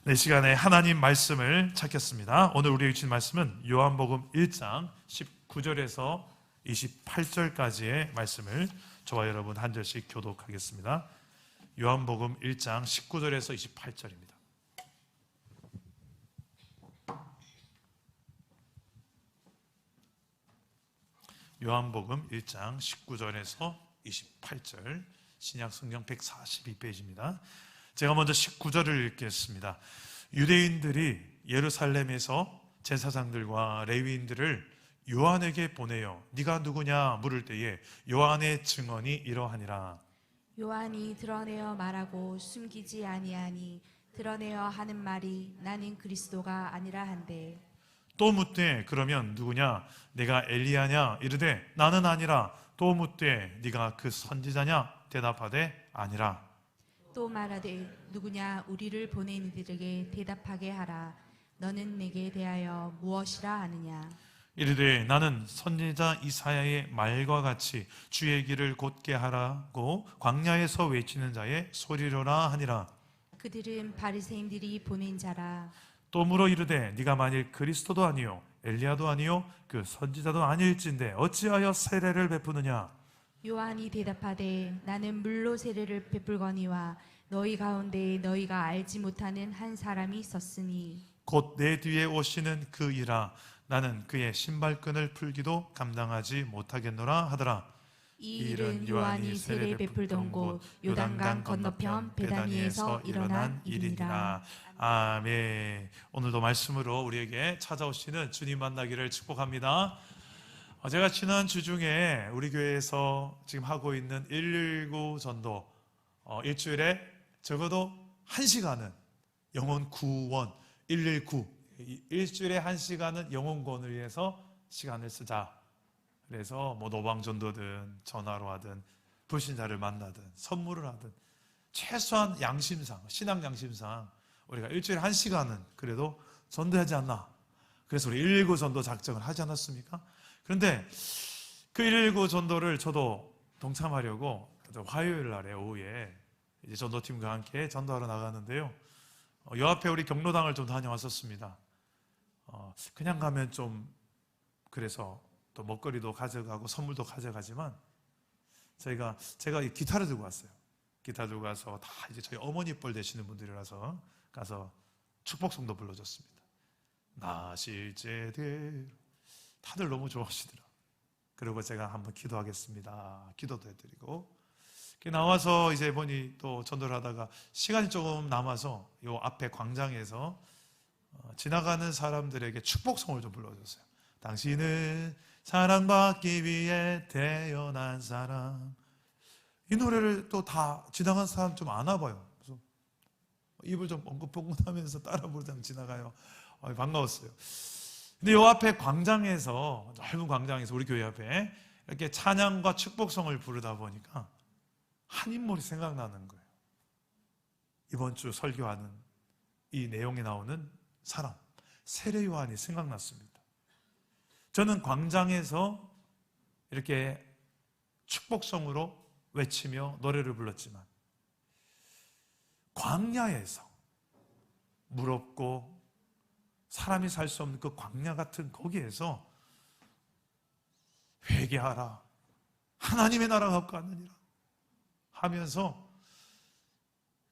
이 시간에 하나님 말씀을 찾겠습니다. 오늘 우리에게 주신 말씀은 요한복음 1장 19절에서 28절까지의 말씀을 저와 여러분 한 절씩 교독하겠습니다. 요한복음 1장 19절에서 28절입니다. 요한복음 1장 19절에서 28절, 신약성경 142페이지입니다. 제가 먼저 19절을 읽겠습니다. 유대인들이 예루살렘에서 제사장들과 레위인들을 요한에게 보내어 네가 누구냐 물을 때에 요한의 증언이 이러하니라. 요한이 드러내어 말하고 숨기지 아니하니 드러내어 하는 말이 나는 그리스도가 아니라 한데. 또 묻되 그러면 누구냐? 내가 엘리야냐? 이르되 나는 아니라. 또 묻되 네가 그 선지자냐? 대답하되 아니라. 또 말하되 누구냐? 우리를 보낸 이들에게 대답하게 하라. 너는 내게 대하여 무엇이라 하느냐? 이르되 나는 선지자 이사야의 말과 같이 주의 길을 곧게 하라고 광야에서 외치는 자의 소리로라 하니라. 그들은 바리새인들이 보낸 자라. 또 물어 이르되 네가 만일 그리스도도 아니요 엘리야도 아니요 그 선지자도 아닐진데 어찌하여 세례를 베푸느냐? 요한이 대답하되 나는 물로 세례를 베풀거니와 너희 가운데 너희가 알지 못하는 한 사람이 있었으니 곧 내 뒤에 오시는 그이라. 나는 그의 신발끈을 풀기도 감당하지 못하겠노라 하더라. 이 일은 요한이 세례 베풀던 곳 요단강 건너편 베다니에서 일어난 일이니라. 아멘. 오늘도 말씀으로 우리에게 찾아오시는 주님 만나기를 축복합니다. 제가 지난 주 중에 우리 교회에서 지금 하고 있는 119 전도, 일주일에 적어도 1시간은 영혼 구원, 119, 일주일에 1시간은 영혼 구원을 위해서 시간을 쓰자. 그래서 뭐 노방전도든 전화로 하든 불신자를 만나든 선물을 하든 최소한 양심상, 신앙 양심상 우리가 일주일에 1시간은 그래도 전도하지 않나. 그래서 우리 119 전도 작정을 하지 않았습니까? 그런데 그 119 전도를 저도 동참하려고 화요일 날에 오후에 이제 전도팀과 함께 전도하러 나갔는데요. 요 앞에 우리 경로당을 좀 다녀왔었습니다. 그냥 가면 좀 그래서 또 먹거리도 가져가고 선물도 가져가지만 제가 기타를 들고 왔어요. 기타 들고 가서 다 이제 저희 어머니 뻘 되시는 분들이라서 가서 축복성도 불러줬습니다. 나실제대로 다들 너무 좋아하시더라. 그리고 제가 한번 기도하겠습니다. 기도도 해드리고 나와서 이제 보니 또 전도를 하다가 시간이 조금 남아서 요 앞에 광장에서 지나가는 사람들에게 축복성을 좀 불러줬어요. 당신은 사랑받기 위해 태어난 사람. 이 노래를 또 다 지나간 사람 좀 아나 봐요. 그래서 입을 좀 뻥긋뻥긋하면서 따라 부르다가 지나가요. 반가웠어요. 근데 요 앞에 광장에서, 넓은 광장에서 우리 교회 앞에 이렇게 찬양과 축복성을 부르다 보니까 한 인물이 생각나는 거예요. 이번 주 설교하는 이 내용에 나오는 사람, 세례 요한이 생각났습니다. 저는 광장에서 이렇게 축복성으로 외치며 노래를 불렀지만 광야에서 물 없고 사람이 살 수 없는 그 광야 같은 거기에서 회개하라, 하나님의 나라가 가까웠느니라 하면서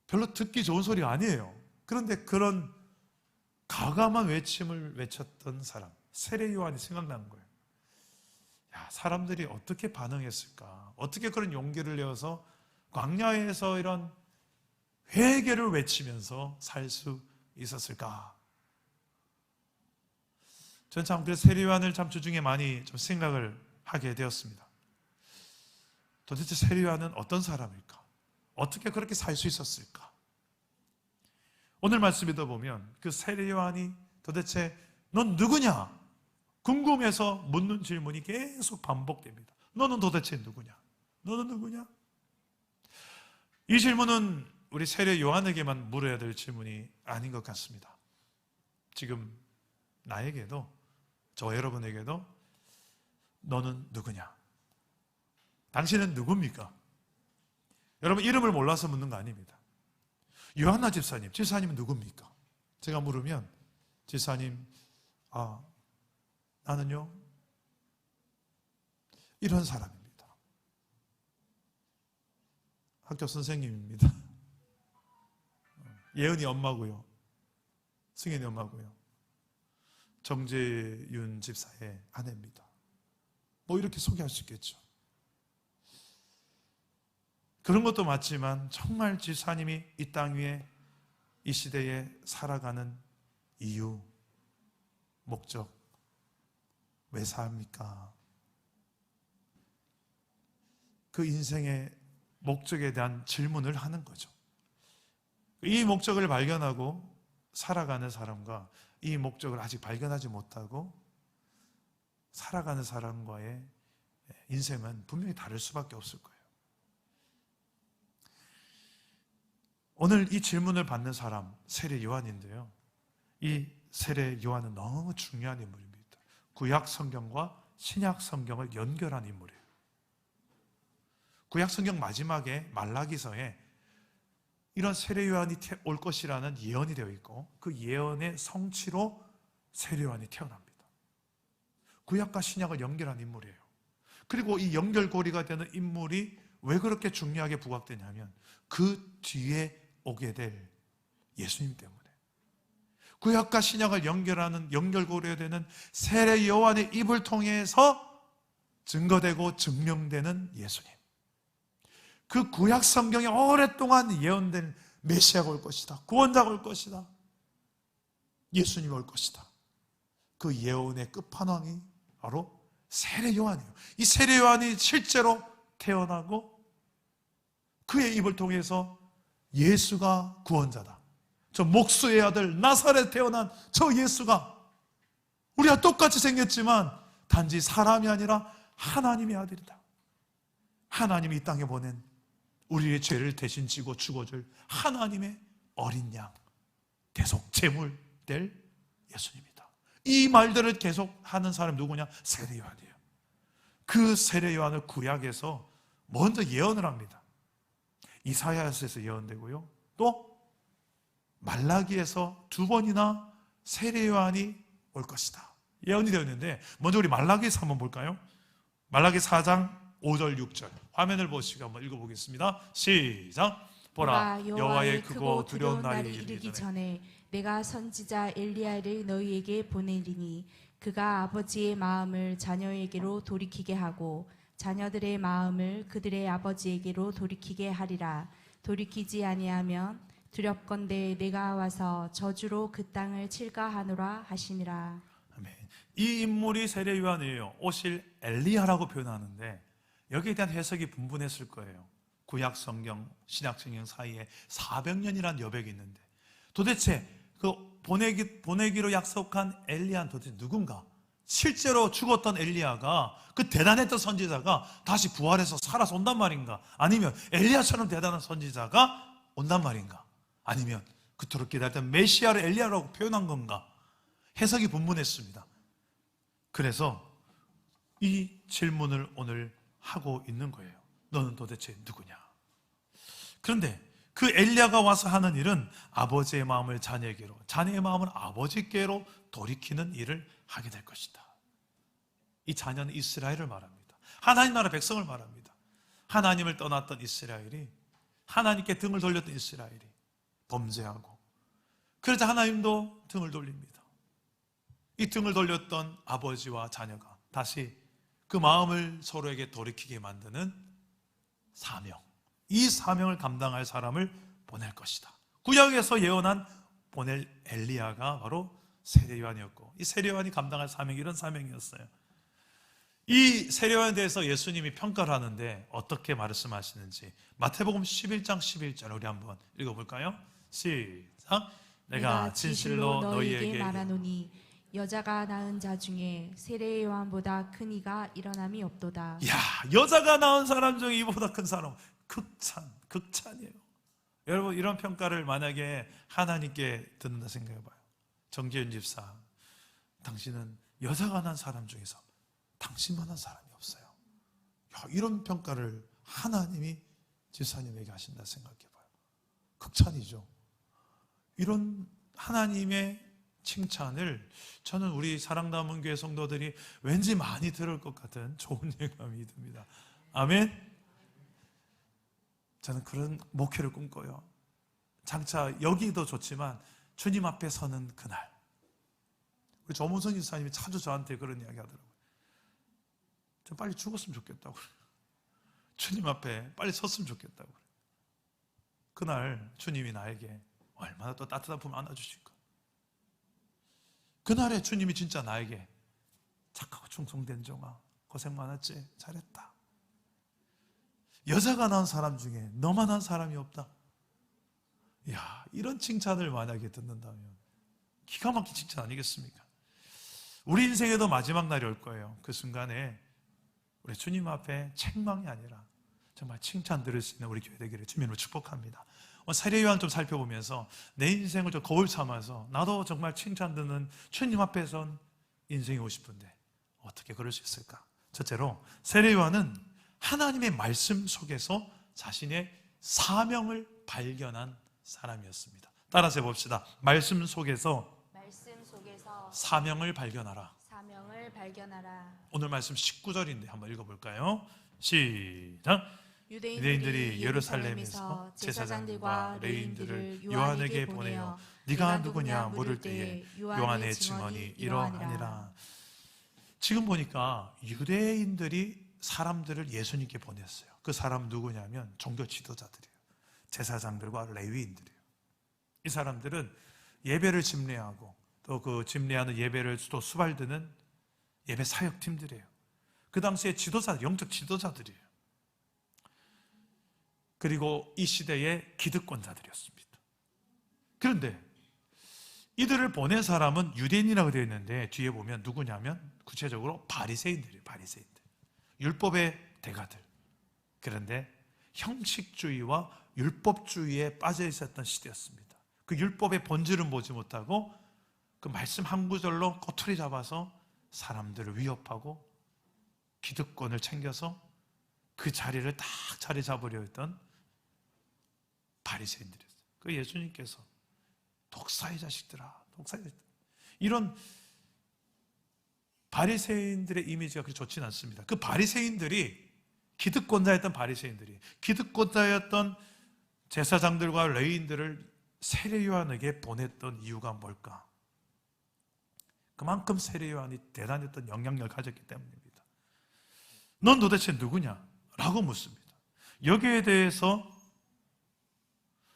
별로 듣기 좋은 소리가 아니에요. 그런데 그런 가감한 외침을 외쳤던 사람, 세례 요한이 생각나는 거예요. 야, 사람들이 어떻게 반응했을까? 어떻게 그런 용기를 내어서 광야에서 이런 회개를 외치면서 살 수 있었을까? 저는 참 그래서 세례 요한을 참 주중에 많이 좀 생각을 하게 되었습니다. 도대체 세례 요한은 어떤 사람일까? 어떻게 그렇게 살 수 있었을까? 오늘 말씀에도 보면 그 세례 요한이 도대체 넌 누구냐? 궁금해서 묻는 질문이 계속 반복됩니다. 너는 도대체 누구냐? 너는 누구냐? 이 질문은 우리 세례 요한에게만 물어야 될 질문이 아닌 것 같습니다. 지금 나에게도, 저 여러분에게도 너는 누구냐? 당신은 누굽니까? 여러분, 이름을 몰라서 묻는 거 아닙니다. 요한나 집사님은 누굽니까? 제가 물으면 지사님, 나는요 이런 사람입니다. 학교 선생님입니다. 예은이 엄마고요, 승현이 엄마고요, 정재윤 집사의 아내입니다. 뭐 이렇게 소개할 수 있겠죠. 그런 것도 맞지만 정말 지사님이 이 땅 위에 이 시대에 살아가는 이유, 목적, 왜 삽니까? 그 인생의 목적에 대한 질문을 하는 거죠. 이 목적을 발견하고 살아가는 사람과 이 목적을 아직 발견하지 못하고 살아가는 사람과의 인생은 분명히 다를 수밖에 없을 거예요. 오늘 이 질문을 받는 사람, 세례 요한인데요, 이 세례 요한은 너무 중요한 인물입니다. 구약 성경과 신약 성경을 연결한 인물이에요. 구약 성경 마지막에 말라기서에 이런 세례 요한이 올 것이라는 예언이 되어 있고, 그 예언의 성취로 세례 요한이 태어납니다. 구약과 신약을 연결한 인물이에요. 그리고 이 연결고리가 되는 인물이 왜 그렇게 중요하게 부각되냐면 그 뒤에 오게 될 예수님 때문에. 구약과 신약을 연결하는 연결고리가 되는 세례 요한의 입을 통해서 증거되고 증명되는 예수님, 그 구약 성경에 오랫동안 예언된 메시아가 올 것이다, 구원자가 올 것이다, 예수님이 올 것이다, 그 예언의 끝판왕이 바로 세례 요한이에요. 이 세례 요한이 실제로 태어나고 그의 입을 통해서 예수가 구원자다, 저 목수의 아들 나사렛에 태어난 저 예수가 우리와 똑같이 생겼지만 단지 사람이 아니라 하나님의 아들이다, 하나님이 이 땅에 보낸 우리의 죄를 대신 지고 죽어줄 하나님의 어린 양, 계속 제물 될 예수님이다. 이 말들을 계속 하는 사람이 누구냐? 세례 요한이에요. 그 세례 요한을 구약에서 먼저 예언을 합니다. 이사야서에서 예언되고요, 또 말라기에서 두 번이나 세례 요한이 올 것이다 예언이 되어 있는데, 먼저 우리 말라기에서 한번 볼까요? 말라기 4장 5절 6절 화면을 보시고 한번 읽어보겠습니다. 시작. 보라, 여호와의 크고 두려운 날이 이르기 전에 내가 선지자 엘리야를 너희에게 보내리니 그가 아버지의 마음을 자녀에게로 돌이키게 하고 자녀들의 마음을 그들의 아버지에게로 돌이키게 하리라. 돌이키지 아니하면 두렵건대 내가 와서 저주로 그 땅을 칠까 하노라 하시니라. 아멘. 이 인물이 세례 요한이에요. 오실 엘리야라고 표현하는데 여기에 대한 해석이 분분했을 거예요. 구약 성경, 신약 성경 사이에 400년이라는 여백이 있는데 도대체 그 보내기로 약속한 엘리야는 도대체 누군가? 실제로 죽었던 엘리야가, 그 대단했던 선지자가 다시 부활해서 살아서 온단 말인가? 아니면 엘리야처럼 대단한 선지자가 온단 말인가? 아니면 그토록 기다렸던 메시아를 엘리야라고 표현한 건가? 해석이 분분했습니다. 그래서 이 질문을 오늘 하고 있는 거예요. 너는 도대체 누구냐? 그런데 그 엘리야가 와서 하는 일은 아버지의 마음을 자녀에게로, 자녀의 마음을 아버지께로 돌이키는 일을 하게 될 것이다. 이 자녀는 이스라엘을 말합니다. 하나님 나라 백성을 말합니다. 하나님을 떠났던 이스라엘이, 하나님께 등을 돌렸던 이스라엘이 범죄하고, 그래서 하나님도 등을 돌립니다. 이 등을 돌렸던 아버지와 자녀가 다시 그 마음을 서로에게 돌이키게 만드는 사명, 이 사명을 감당할 사람을 보낼 것이다. 구약에서 예언한 보낼 엘리야가 바로 세례 요한이었고, 이 세례 요한이 감당할 사명이 이런 사명이었어요. 이 세례 요한에 대해서 예수님이 평가를 하는데 어떻게 말씀하시는지 마태복음 11장 11절 우리 한번 읽어볼까요? 시작. 내가 진실로 너희에게 말하노니 여자가 낳은 자 중에 세례 요한보다 큰 이가 일어남이 없도다. 야, 여자가 낳은 사람 중에 이보다 큰 사람, 극찬이에요. 여러분, 이런 평가를 만약에 하나님께 듣는다 생각해봐요. 정재윤 집사, 당신은 여자가 낳은 사람 중에서 당신만한 사람이 없어요. 야, 이런 평가를 하나님이 집사님에게 하신다 생각해봐요. 극찬이죠. 이런 하나님의 칭찬을 저는 우리 사랑남은 교회 성도들이 왠지 많이 들을 것 같은 좋은 예감이 듭니다. 아멘. 저는 그런 목표를 꿈꿔요. 장차 여기도 좋지만 주님 앞에 서는 그날. 우리 조문성 지사님이 자주 저한테 그런 이야기 하더라고요. 저 빨리 죽었으면 좋겠다고. 주님 앞에 빨리 섰으면 좋겠다고. 그날 주님이 나에게 얼마나 또 따뜻한 품 안아주실까. 그날에 주님이 진짜 나에게 착하고 충성된 종아, 고생 많았지? 잘했다. 여자가 낳은 사람 중에 너만한 사람이 없다. 이야, 이런 칭찬을 만약에 듣는다면 기가 막힌 칭찬 아니겠습니까? 우리 인생에도 마지막 날이 올 거예요. 그 순간에 우리 주님 앞에 책망이 아니라 정말 칭찬 들을 수 있는 우리 교회 되기를 주님으로 축복합니다. 세례요한 좀 살펴보면서 내 인생을 좀 거울 삼아서 나도 정말 칭찬 듣는 주님 앞에 선 인생이 오고 싶은데 어떻게 그럴 수 있을까? 첫째로 세례요한은 하나님의 말씀 속에서 자신의 사명을 발견한 사람이었습니다. 따라서 해봅시다. 말씀 속에서 사명을 발견하라. 오늘 말씀 19절인데 한번 읽어볼까요? 시작. 유대인들이 예루살렘에서 제사장들과 레위인들을 요한에게 보내어 네가 누구냐 물을 때에 요한의 증언이 이러하니라. 지금 보니까 유대인들이 사람들을 예수님께 보냈어요. 그 사람 누구냐면 종교 지도자들이에요. 제사장들과 레위인들이에요. 이 사람들은 예배를 집례하고 또 그 집례하는 예배를 또 수발드는 예배 사역팀들이에요. 그 당시에 지도자, 영적 지도자들이에요. 그리고 이 시대의 기득권자들이었습니다. 그런데 이들을 보낸 사람은 유대인이라고 되어 있는데 뒤에 보면 누구냐면 구체적으로 바리새인들이에요. 바리새인들. 율법의 대가들. 그런데 형식주의와 율법주의에 빠져 있었던 시대였습니다. 그 율법의 본질은 보지 못하고 그 말씀 한 구절로 꼬투리 잡아서 사람들을 위협하고 기득권을 챙겨서 그 자리를 딱 자리 잡으려 했던 바리새인들이었어요. 그 예수님께서 독사의 자식들아, 독사의 자식들. 이런 바리새인들의 이미지가 그렇게 좋지는 않습니다. 그 바리새인들이 기득권자였던 바리새인들이 기득권자였던 제사장들과 레위인들을 세례 요한에게 보냈던 이유가 뭘까? 그만큼 세례 요한이 대단했던 영향력을 가졌기 때문입니다. 넌 도대체 누구냐? 라고 묻습니다. 여기에 대해서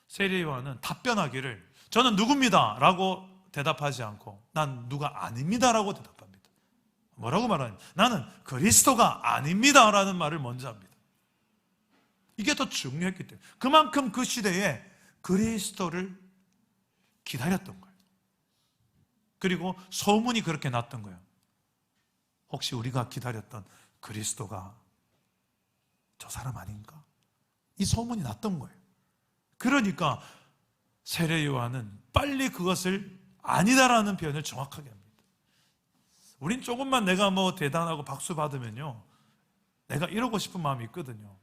세례 요한은 답변하기를 저는 누굽니다 라고 대답하지 않고 난 누가 아닙니다 라고 대답합니다. 뭐라고 말하냐? 나는 그리스도가 아닙니다 라는 말을 먼저 합니다. 이게 더 중요했기 때문에 그만큼 그 시대에 그리스도를 기다렸던 거예요. 그리고 소문이 그렇게 났던 거예요. 혹시 우리가 기다렸던 그리스도가 저 사람 아닌가? 이 소문이 났던 거예요. 그러니까 세례 요한은 빨리 그것을 아니다라는 표현을 정확하게 합니다. 우린 조금만 내가 뭐 대단하고 박수 받으면요 내가 이러고 싶은 마음이 있거든요.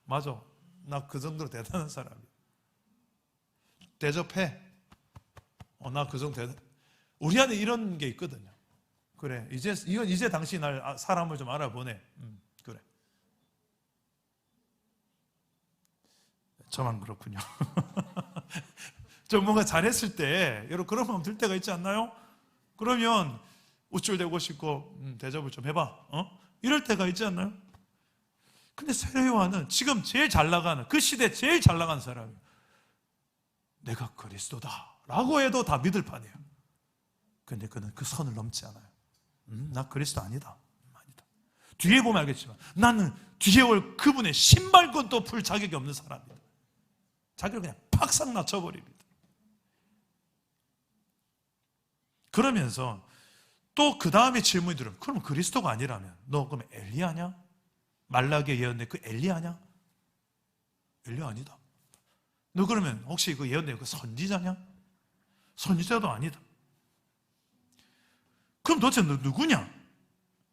맞아, 나 그 정도로 대단한 사람이야. 대접해. 나 그 정도 대단. 우리 안에 이런 게 있거든요. 그래, 이제 당신이 날 사람을 좀 알아보네. 그래. 저만 그렇군요. 좀 뭔가 잘했을 때 여러분 그런 마음 들 때가 있지 않나요? 그러면 우쭐대고 싶고 대접을 좀 해봐. 이럴 때가 있지 않나요? 근데 세례 요한은 지금 제일 잘 나가는 그 시대 제일 잘 나가는 사람이에요. 내가 그리스도다 라고 해도 다 믿을 판이에요. 근데 그는 그 선을 넘지 않아요. 나 그리스도 아니다. 아니다. 뒤에 보면 알겠지만 나는 뒤에 올 그분의 신발끈도 풀 자격이 없는 사람이다. 자기를 그냥 팍싹 낮춰버립니다. 그러면서 또 그 다음에 질문이 들어요. 그럼 그리스도가 아니라면 너 그럼 엘리야냐? 말라기에 예언된 그 엘리야냐? 엘리야 아니다. 너 그러면 혹시 그 예언된 그 선지자냐? 선지자도 아니다. 그럼 도대체 너 누구냐?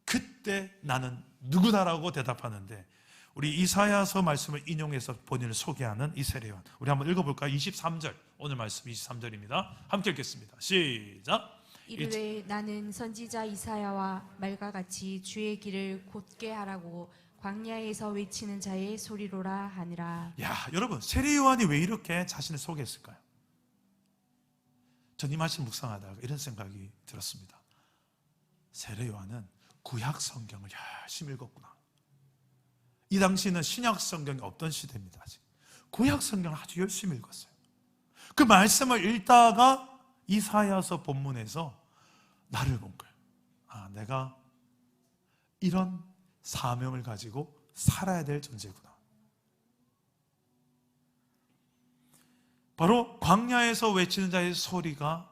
그때 나는 누구다라고 대답하는데 우리 이사야서 말씀을 인용해서 본인을 소개하는 이 세례요한, 우리 한번 읽어볼까요? 23절, 오늘 말씀 23절입니다. 함께 읽겠습니다. 시작. 이르되 나는 선지자 이사야와 말과 같이 주의 길을 곧게 하라고 광야에서 외치는 자의 소리로라 하니라. 야, 여러분, 세례요한이 왜 이렇게 자신을 소개했을까요? 전 이 말씀 묵상하다가 이런 생각이 들었습니다. 세례요한은 구약 성경을 열심히 읽었구나. 이 당시는 신약 성경이 없던 시대입니다. 아직. 구약 성경을 아주 열심히 읽었어요. 그 말씀을 읽다가 이사야서 본문에서 나를 본 거예요. 아, 내가 이런 사명을 가지고 살아야 될 존재구나. 바로 광야에서 외치는 자의 소리가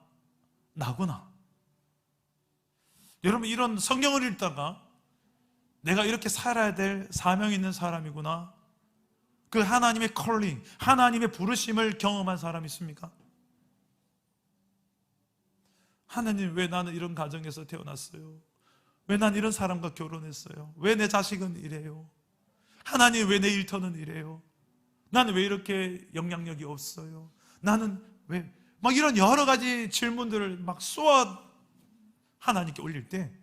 나구나. 여러분, 이런 성경을 읽다가 내가 이렇게 살아야 될 사명이 있는 사람이구나. 그 하나님의 컬링, 하나님의 부르심을 경험한 사람이 있습니까? 하나님, 왜 나는 이런 가정에서 태어났어요? 왜 난 이런 사람과 결혼했어요? 왜 내 자식은 이래요? 하나님, 왜 내 일터는 이래요? 나는 왜 이렇게 영향력이 없어요? 나는 왜? 막 이런 여러 가지 질문들을 막 쏘아 하나님께 올릴 때,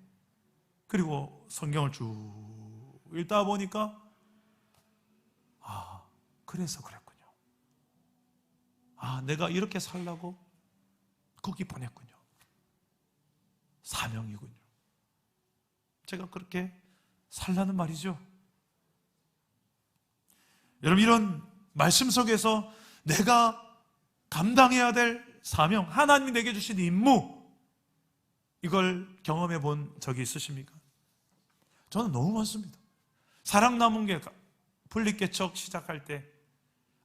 그리고 성경을 쭉 읽다 보니까 아, 그래서 그랬군요. 아, 내가 이렇게 살라고 거기 보냈군요. 사명이군요. 제가 그렇게 살라는 말이죠. 여러분, 이런 말씀 속에서 내가 감당해야 될 사명, 하나님이 내게 주신 임무, 이걸 경험해 본 적이 있으십니까? 저는 너무 많습니다. 사랑나무의 분립개척 시작할 때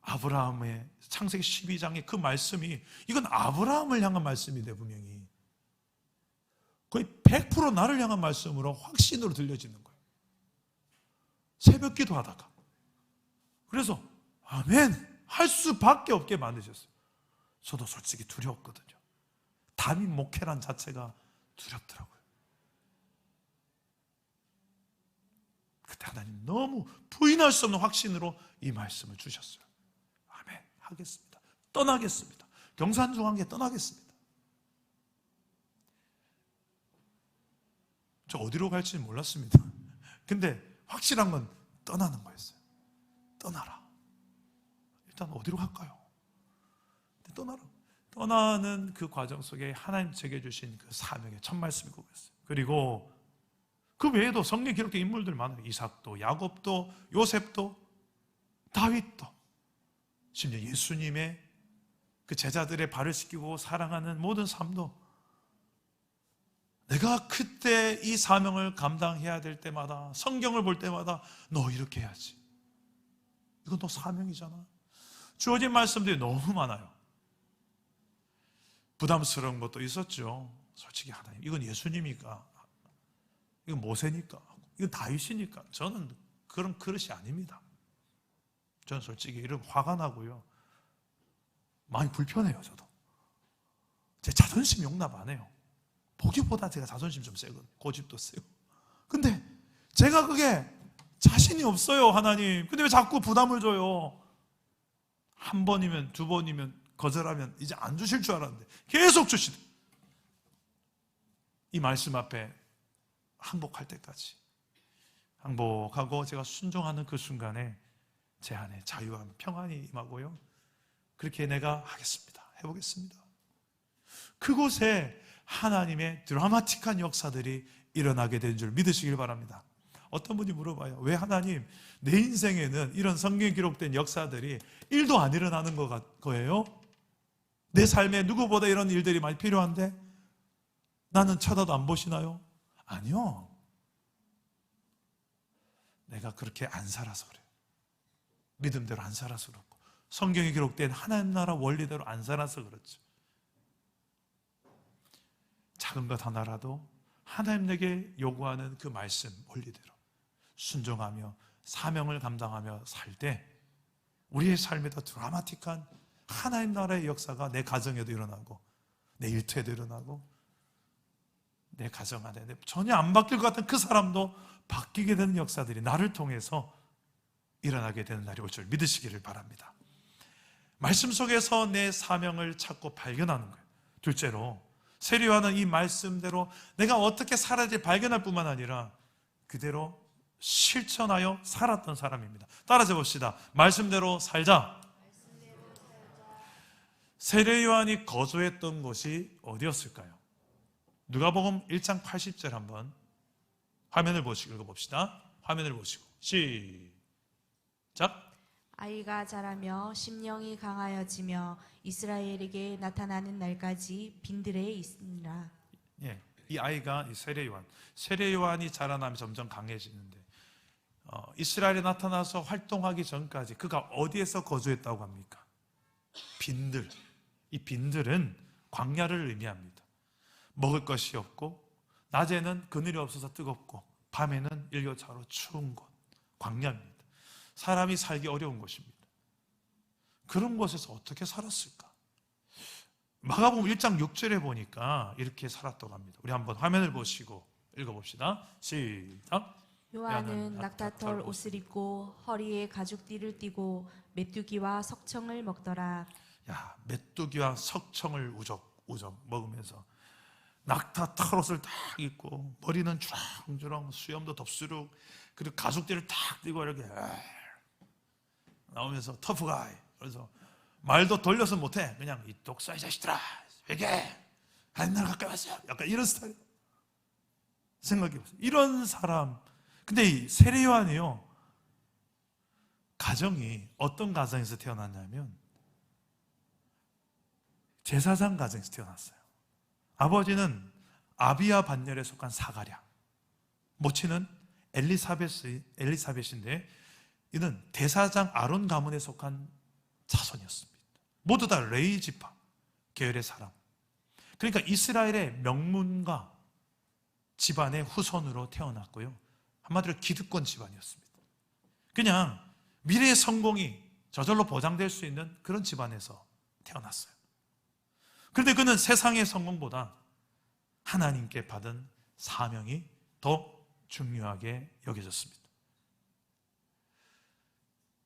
아브라함의 창세기 12장의 그 말씀이, 이건 아브라함을 향한 말씀인데 분명히 거의 100% 나를 향한 말씀으로 확신으로 들려지는 거예요. 새벽 기도하다가. 그래서 아멘 할 수밖에 없게 만드셨어요. 저도 솔직히 두려웠거든요. 담임 목회란 자체가 두렵더라고요. 그때 하나님 너무 부인할 수 없는 확신으로 이 말씀을 주셨어요. 아멘, 하겠습니다. 떠나겠습니다. 경산중앙에 떠나겠습니다. 저 어디로 갈지 몰랐습니다. 근데 확실한 건 떠나는 거였어요. 떠나라. 일단 어디로 갈까요? 떠나라. 떠나는 그 과정 속에 하나님 제게 주신 그 사명의 첫 말씀이 그거였어요. 그리고 그 외에도 성경에 기록된 인물들 많아요. 이삭도, 야곱도, 요셉도, 다윗도, 심지어 예수님의 그 제자들의 발을 씻기고 사랑하는 모든 삶도, 내가 그때 이 사명을 감당해야 될 때마다, 성경을 볼 때마다 너 이렇게 해야지. 이건 너 사명이잖아. 주어진 말씀들이 너무 많아요. 부담스러운 것도 있었죠. 솔직히 하나님, 이건 예수님이니까, 이건 모세니까, 이건 다윗이니까. 저는 그런 그릇이 아닙니다. 저는 솔직히 이런 화가 나고요. 많이 불편해요, 저도. 제 자존심 용납 안 해요. 보기보다 제가 자존심 좀 세거든요. 고집도 세고. 근데 제가 그게 자신이 없어요, 하나님. 근데 왜 자꾸 부담을 줘요? 한 번이면, 두 번이면, 거절하면 이제 안 주실 줄 알았는데 계속 주시대. 이 말씀 앞에 항복할 때까지 항복하고 제가 순종하는 그 순간에 제 안에 자유와 평안이 임하고요. 그렇게 내가 하겠습니다. 해보겠습니다. 그곳에 하나님의 드라마틱한 역사들이 일어나게 된 줄 믿으시길 바랍니다. 어떤 분이 물어봐요. 왜 하나님, 내 인생에는 이런 성경에 기록된 역사들이 1도 안 일어나는 거예요? 내 삶에 누구보다 이런 일들이 많이 필요한데 나는 쳐다도 안 보시나요? 아니요. 내가 그렇게 안 살아서 그래요. 믿음대로 안 살아서 그렇고, 성경에 기록된 하나님 나라 원리대로 안 살아서 그렇죠. 작은 것 하나라도 하나님 내게 요구하는 그 말씀 원리대로 순종하며 사명을 감당하며 살 때 우리의 삶에 더 드라마틱한 하나님 나라의 역사가 내 가정에도 일어나고, 내 일터에도 일어나고, 내 가정 안에 전혀 안 바뀔 것 같은 그 사람도 바뀌게 되는 역사들이 나를 통해서 일어나게 되는 날이 올 줄 믿으시기를 바랍니다. 말씀 속에서 내 사명을 찾고 발견하는 거예요. 둘째로 세리와는 이 말씀대로 내가 어떻게 살아야 될 발견할 뿐만 아니라 그대로 실천하여 살았던 사람입니다. 따라서 봅시다. 말씀대로 살자. 세례 요한이 거주했던 곳이 어디였을까요? 누가복음 1장 80절 한번 화면을 보시고 읽어봅시다. 화면을 보시고 시작. 아이가 자라며 심령이 강하여지며 이스라엘에게 나타나는 날까지 빈들에 있으니라. 예, 이 아이가 이 세례 요한. 세례 요한이 자라나면 점점 강해지는데 이스라엘에 나타나서 활동하기 전까지 그가 어디에서 거주했다고 합니까? 빈들. 이 빈들은 광야를 의미합니다. 먹을 것이 없고 낮에는 그늘이 없어서 뜨겁고 밤에는 일교차로 추운 곳, 광야입니다. 사람이 살기 어려운 곳입니다. 그런 곳에서 어떻게 살았을까? 마가복음 1장 6절에 보니까 이렇게 살았다고 합니다. 우리 한번 화면을 보시고 읽어봅시다. 시작. 요한은 낙타털 옷을 입고 허리에 가죽띠를 띠고 메뚜기와 석청을 먹더라. 야, 메뚜기와 석청을 우적 먹으면서 낙타 털옷을 딱 입고 머리는 주렁주렁 수염도 덥수룩 그리고 가죽띠를 탁 띠고 이렇게 나오면서 터프가이. 그래서 말도 돌려서 못해. 그냥 이 독사 이 자식들아 왜게 한 날 가까이 왔어. 약간 이런 스타일 생각해보세요. 이런 사람. 근데 이 세례 요한이요, 가정이 어떤 가정에서 태어났냐면 제사장 가정에서 태어났어요. 아버지는 아비야 반열에 속한 사가랴, 모친은 엘리사벳인데 이는 대사장 아론 가문에 속한 자손이었습니다. 모두 다 레위 지파 계열의 사람. 그러니까 이스라엘의 명문가 집안의 후손으로 태어났고요, 한마디로 기득권 집안이었습니다. 그냥 미래의 성공이 저절로 보장될 수 있는 그런 집안에서 태어났어요. 그런데 그는 세상의 성공보다 하나님께 받은 사명이 더 중요하게 여겨졌습니다.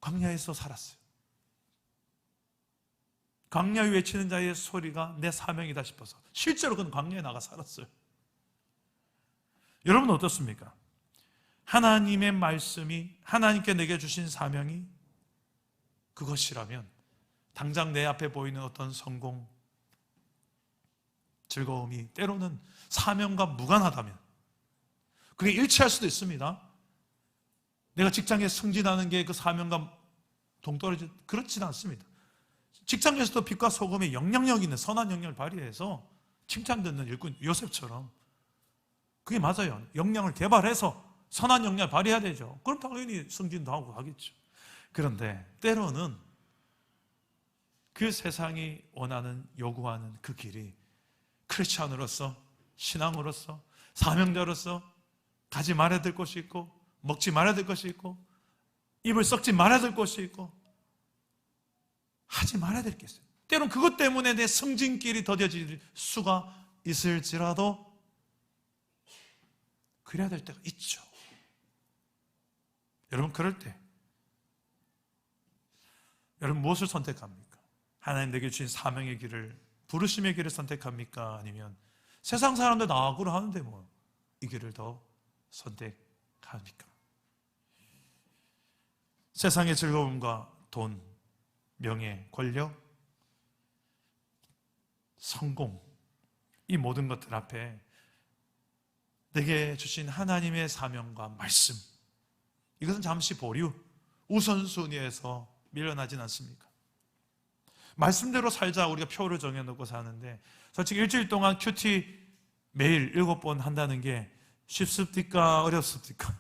광야에서 살았어요. 광야에 외치는 자의 소리가 내 사명이다 싶어서 실제로 그는 광야에 나가 살았어요. 여러분 어떻습니까? 하나님의 말씀이, 하나님께 내게 주신 사명이 그것이라면 당장 내 앞에 보이는 어떤 성공, 즐거움이 때로는 사명과 무관하다면 그게 일치할 수도 있습니다. 내가 직장에 승진하는 게 그 사명과 동떨어지, 그렇지는 않습니다. 직장에서도 빛과 소금의 영향력 있는 선한 영향을 발휘해서 칭찬듣는 일꾼 요셉처럼 그게 맞아요. 역량을 개발해서 선한 역량을 발휘해야 되죠. 그럼 당연히 승진도 하고 하겠죠. 그런데 때로는 그 세상이 원하는, 요구하는 그 길이 크리스찬으로서, 신앙으로서, 사명자로서 가지 말아야 될 것이 있고, 먹지 말아야 될 것이 있고, 입을 썩지 말아야 될 것이 있고, 하지 말아야 될 게 있어요. 때로는 그것 때문에 내 승진길이 더뎌질 수가 있을지라도 그래야 될 때가 있죠. 여러분, 그럴 때 여러분 무엇을 선택합니까? 하나님 내게 주신 사명의 길을, 부르심의 길을 선택합니까? 아니면 세상 사람들 나하고를 하는데 뭐 이 길을 더 선택합니까? 세상의 즐거움과 돈, 명예, 권력, 성공, 이 모든 것들 앞에 내게 주신 하나님의 사명과 말씀, 이것은 잠시 보류, 우선순위에서 밀려나진 않습니까? 말씀대로 살자 우리가 표를 정해놓고 사는데 솔직히 일주일 동안 큐티 매일 7번 한다는 게 쉽습니까? 어렵습니까?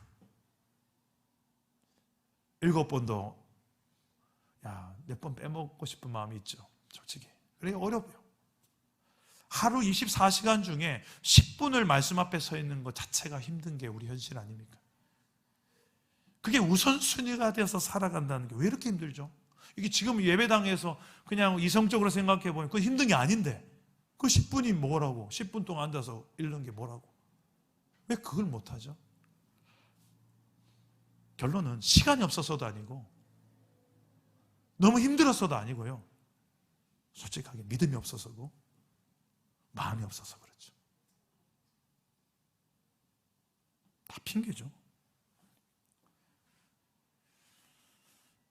7번도 몇 번 빼먹고 싶은 마음이 있죠. 솔직히 그래 어려워요. 하루 24시간 중에 10분을 말씀 앞에 서 있는 것 자체가 힘든 게 우리 현실 아닙니까? 그게 우선순위가 되어서 살아간다는 게 왜 이렇게 힘들죠? 이게 지금 예배당에서 그냥 이성적으로 생각해 보면 그건 힘든 게 아닌데 그 10분이 뭐라고, 10분 동안 앉아서 읽는 게 뭐라고, 왜 그걸 못하죠? 결론은 시간이 없어서도 아니고 너무 힘들었어도 아니고요. 솔직하게 믿음이 없어서고 마음이 없어서 그렇죠. 다 핑계죠.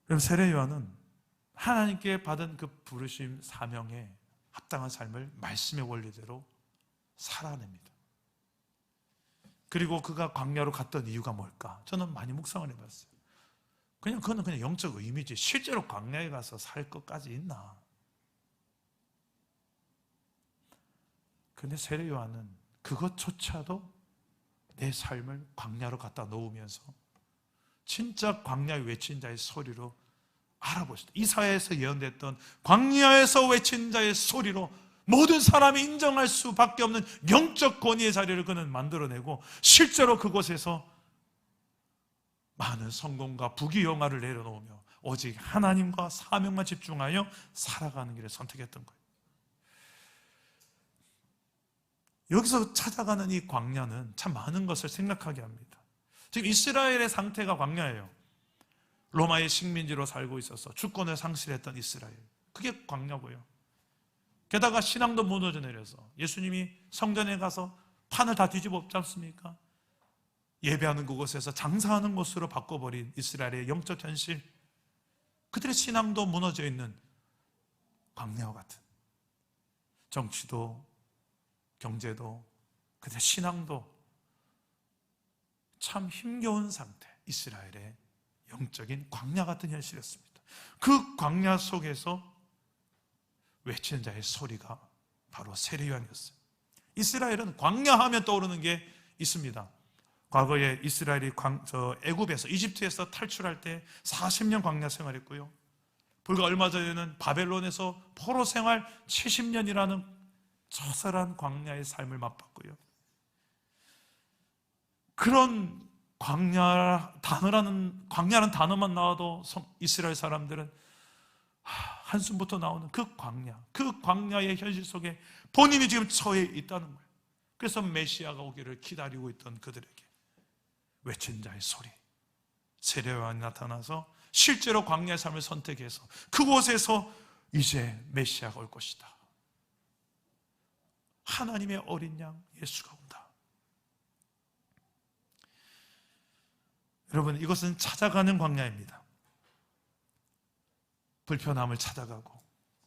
그럼 세례 요한은 하나님께 받은 그 부르심 사명에 합당한 삶을 말씀의 원리대로 살아냅니다. 그리고 그가 광야로 갔던 이유가 뭘까? 저는 많이 묵상을 해봤어요. 그거는 그냥 영적 의미지 실제로 광야에 가서 살 것까지 있나? 근데 세례 요한은 그것조차도 내 삶을 광야로 갖다 놓으면서 진짜 광야에 외친 자의 소리로 알아보시다. 이사야에서 예언됐던 광야에서 외친 자의 소리로 모든 사람이 인정할 수밖에 없는 영적 권위의 자리를 그는 만들어내고 실제로 그곳에서 많은 성공과 부귀영화를 내려놓으며 오직 하나님과 사명만 집중하여 살아가는 길을 선택했던 거예요. 여기서 찾아가는 이 광야는 참 많은 것을 생각하게 합니다. 지금 이스라엘의 상태가 광야예요. 로마의 식민지로 살고 있어서 주권을 상실했던 이스라엘, 그게 광야고요. 게다가 신앙도 무너져 내려서 예수님이 성전에 가서 판을 다 뒤집어 엎지 않습니까? 예배하는 그곳에서 장사하는 곳으로 바꿔버린 이스라엘의 영적 현실, 그들의 신앙도 무너져 있는 광야와 같은, 정치도 경제도 그들의 신앙도 참 힘겨운 상태, 이스라엘의 영적인 광야 같은 현실이었습니다. 그 광야 속에서 외치는 자의 소리가 바로 세례 요한이었어요. 이스라엘은 광야하면 떠오르는 게 있습니다. 과거에 이스라엘이 애굽에서, 이집트에서 탈출할 때 40년 광야 생활했고요. 불과 얼마 전에는 바벨론에서 포로 생활 70년이라는 처절한 광야의 삶을 맛봤고요. 그런 광야라는 단어만 나와도 이스라엘 사람들은 한숨부터 나오는 그 광야의 현실 속에 본인이 지금 처해 있다는 거예요. 그래서 메시아가 오기를 기다리고 있던 그들에게 외친 자의 소리, 세례 요한이 나타나서 실제로 광야의 삶을 선택해서 그곳에서 이제 메시아가 올 것이다. 하나님의 어린 양 예수가 온다. 여러분, 이것은 찾아가는 광야입니다. 불편함을 찾아가고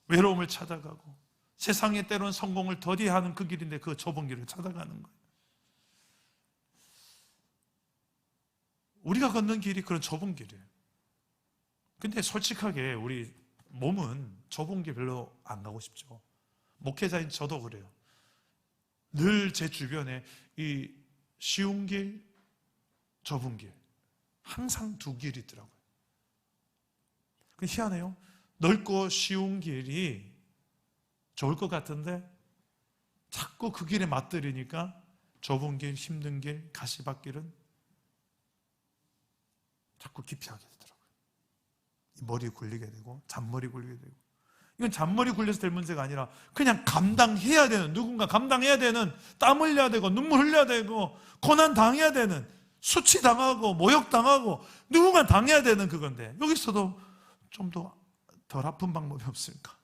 외로움을 찾아가고 세상에 때로는 성공을 더디하는 그 길인데 그 좁은 길을 찾아가는 거예요. 우리가 걷는 길이 그런 좁은 길이에요. 근데 솔직하게 우리 몸은 좁은 길 별로 안 가고 싶죠. 목회자인 저도 그래요. 늘 제 주변에 이 쉬운 길, 좁은 길, 항상 두 길이 있더라고요. 희한해요. 넓고 쉬운 길이 좋을 것 같은데 자꾸 그 길에 맞들이니까 좁은 길, 힘든 길, 가시밭길은 자꾸 기피하게 되더라고요. 머리 굴리게 되고 잔머리 굴리게 되고, 이건 잔머리 굴려서 될 문제가 아니라 그냥 감당해야 되는, 누군가 감당해야 되는, 땀 흘려야 되고 눈물 흘려야 되고 고난 당해야 되는, 수치당하고 모욕당하고 누군가 당해야 되는 그건데 여기서도 좀 더 덜 아픈 방법이 없을까?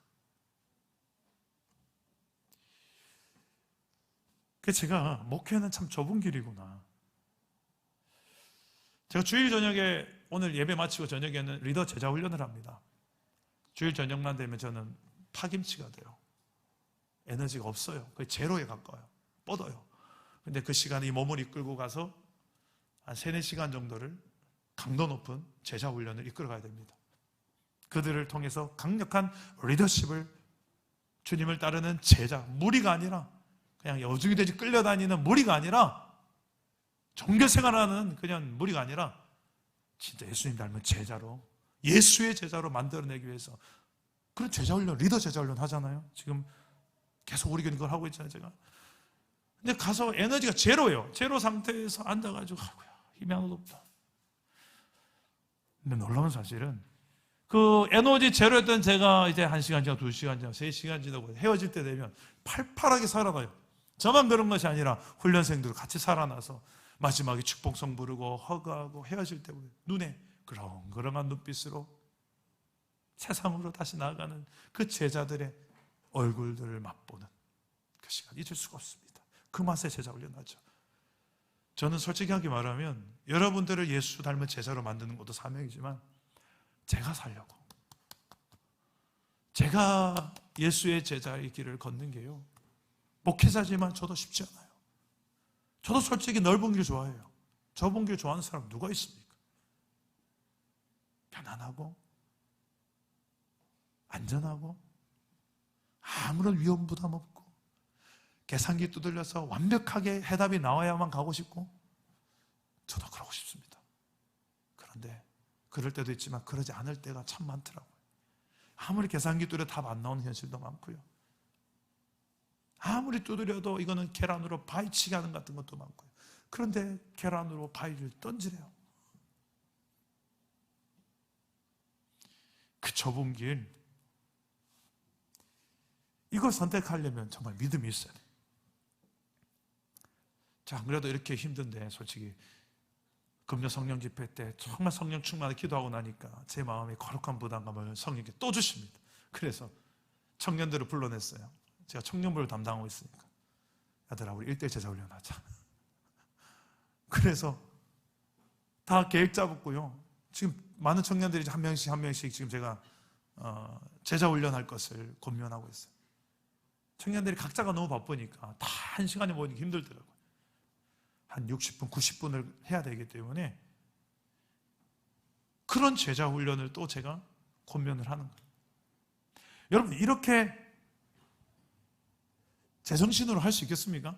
그래서 제가 목회는 참 좁은 길이구나. 제가 주일 저녁에, 오늘 예배 마치고 저녁에는 리더 제자 훈련을 합니다. 주일 저녁만 되면 저는 파김치가 돼요. 에너지가 없어요. 거의 제로에 가까워요. 뻗어요. 근데 그 시간에 이 몸을 이끌고 가서 한 3-4시간 정도를 강도 높은 제자 훈련을 이끌어 가야 됩니다. 그들을 통해서 강력한 리더십을, 주님을 따르는 제자, 무리가 아니라 그냥 여중이 되지 끌려다니는 무리가 아니라, 종교생활하는 그냥 무리가 아니라 진짜 예수님 닮은 제자로, 예수의 제자로 만들어내기 위해서 그런 제자훈련, 리더 제자훈련 하잖아요. 지금 계속 우리 교회 이걸 하고 있잖아요, 제가. 근데 가서 에너지가 제로예요. 제로 상태에서 앉아가지고 힘이 하나도 없다. 근데 놀라운 사실은 그 에너지 제로였던 제가 이제 1시간 지나고 2시간 지나고 3시간 지나고 헤어질 때 되면 팔팔하게 살아나요. 저만 그런 것이 아니라 훈련생들도 같이 살아나서 마지막에 축복성 부르고 허그하고 헤어질 때 눈에 그렁그렁한 눈빛으로 세상으로 다시 나아가는 그 제자들의 얼굴들을 맛보는 그 시간 잊을 수가 없습니다. 그 맛에 제자 훈련하죠. 저는 솔직하게 말하면 여러분들을 예수 닮은 제자로 만드는 것도 사명이지만 제가 살려고, 제가 예수의 제자의 길을 걷는 게요, 목회자지만 저도 쉽지 않아요. 저도 솔직히 넓은 길 좋아해요. 좁은 길 좋아하는 사람 누가 있습니까? 편안하고 안전하고 아무런 위험 부담 없고 계산기 두들려서 완벽하게 해답이 나와야만 가고 싶고, 저도 그러고 싶습니다. 그런데 그럴 때도 있지만 그러지 않을 때가 참 많더라고요. 아무리 계산기 두드려 답 안 나오는 현실도 많고요, 아무리 두드려도 이거는 계란으로 바위치기 하는 같은 것도 많고요. 그런데 계란으로 바위를 던지래요. 그 좁은 길, 이걸 선택하려면 정말 믿음이 있어야 돼요. 자, 그래도 이렇게 힘든데 솔직히 금요 성령 집회 때 정말 성령 충만을 기도하고 나니까 제 마음에 거룩한 부담감을 성령께 또 주십니다. 그래서 청년들을 불러냈어요. 제가 청년부를 담당하고 있으니까, 얘들아 우리 1대1 제자 훈련하자. 그래서 다 계획 잡았고요. 지금 많은 청년들이 한 명씩 지금 제가 제자 훈련할 것을 고민하고 있어요. 청년들이 각자가 너무 바쁘니까 다 한 시간에 모이기 힘들더라고요. 한 60분, 90분을 해야 되기 때문에 그런 제자 훈련을 또 제가 고민을 하는 거예요. 여러분, 이렇게 제정신으로 할 수 있겠습니까?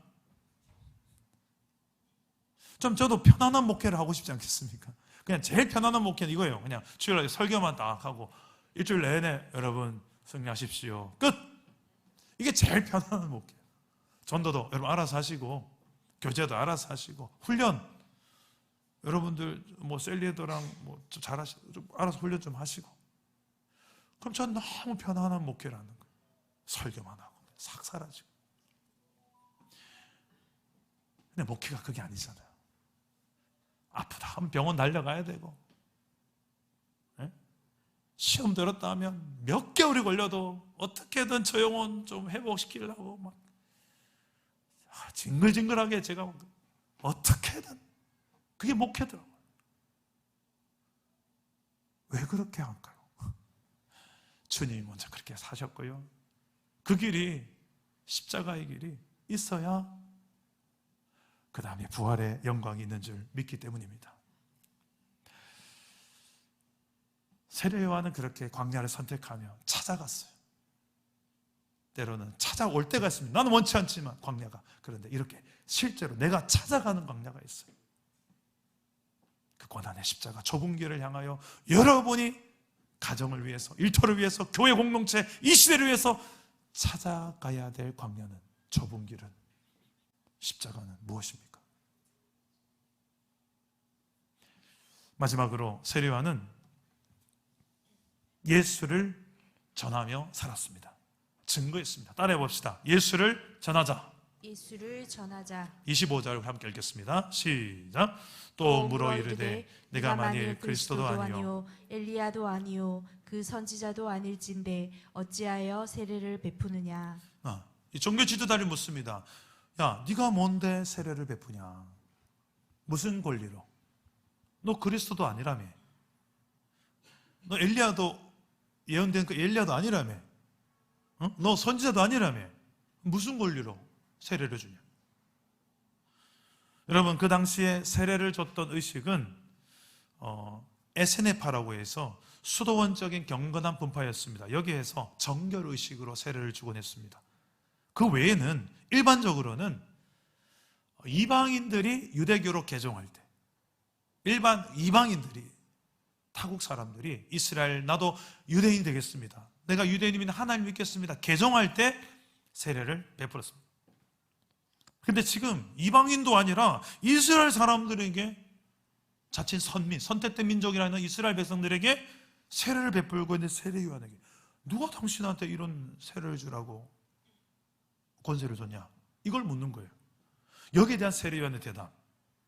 좀 저도 편안한 목회를 하고 싶지 않겠습니까? 그냥 제일 편안한 목회는 이거예요. 그냥 주일날 설교만 딱 하고 일주일 내내 여러분 승리하십시오, 끝! 이게 제일 편안한 목회예요. 전도도 여러분 알아서 하시고, 교제도 알아서 하시고, 훈련 여러분들 뭐 셀리더랑 뭐 잘하시고 좀 알아서 훈련 좀 하시고, 그럼 전 너무 편안한 목회를 하는 거예요. 설교만 하고 싹 사라지고. 근데 목회가 그게 아니잖아요. 아프다 하면 병원 달려가야 되고, 시험 들었다 하면 몇 개월이 걸려도 어떻게든 저 영혼 좀 회복시키려고 막 징글징글하게 제가 어떻게든, 그게 목회더라고요. 왜 그렇게 할까요? 주님이 먼저 그렇게 사셨고요, 그 길이, 십자가의 길이 있어야 그 다음에 부활의 영광이 있는 줄 믿기 때문입니다. 세례 요한은 그렇게 광야를 선택하며 찾아갔어요. 때로는 찾아올 때가 있습니다. 나는 원치 않지만 광야가. 그런데 이렇게 실제로 내가 찾아가는 광야가 있어요. 그 고난의 십자가 좁은 길을 향하여 여러분이 가정을 위해서, 일터를 위해서, 교회 공동체, 이 시대를 위해서 찾아가야 될 광야는, 좁은 길은, 십자가는 무엇입니까? 마지막으로 세례 요한은 예수를 전하며 살았습니다. 증거했습니다. 따라해 봅시다. 예수를 전하자. 예수를 전하자. 25절을 함께 읽겠습니다. 시작. 또 물어 이르되 내가 만일 그리스도도 아니요 엘리야도 아니요 그 선지자도 아닐진데 어찌하여 세례를 베푸느냐. 이 종교 지도자를 묻습니다. 야, 네가 뭔데 세례를 베푸냐? 무슨 권리로? 너 그리스도도 아니라며. 너 엘리야도 예언된 그 엘리야도 아니라며. 너 선지자도 아니라며. 무슨 권리로 세례를 주냐? 여러분, 그 당시에 세례를 줬던 의식은 에세네파라고 해서 수도원적인 경건한 분파였습니다. 여기에서 정결 의식으로 세례를 주곤 했습니다. 그 외에는 일반적으로는 이방인들이 유대교로 개종할 때, 일반 이방인들이, 타국 사람들이 이스라엘, 나도 유대인이 되겠습니다, 내가 유대인이면 하나님 믿겠습니다, 개종할 때 세례를 베풀었습니다. 근데 지금 이방인도 아니라 이스라엘 사람들에게, 자칭 선민, 선택된 민족이라는 이스라엘 백성들에게 세례를 베풀고 있는 세례 요한에게 누가 당신한테 이런 세례를 주라고 권세를 줬냐? 이걸 묻는 거예요. 여기에 대한 세례 요한의 대답,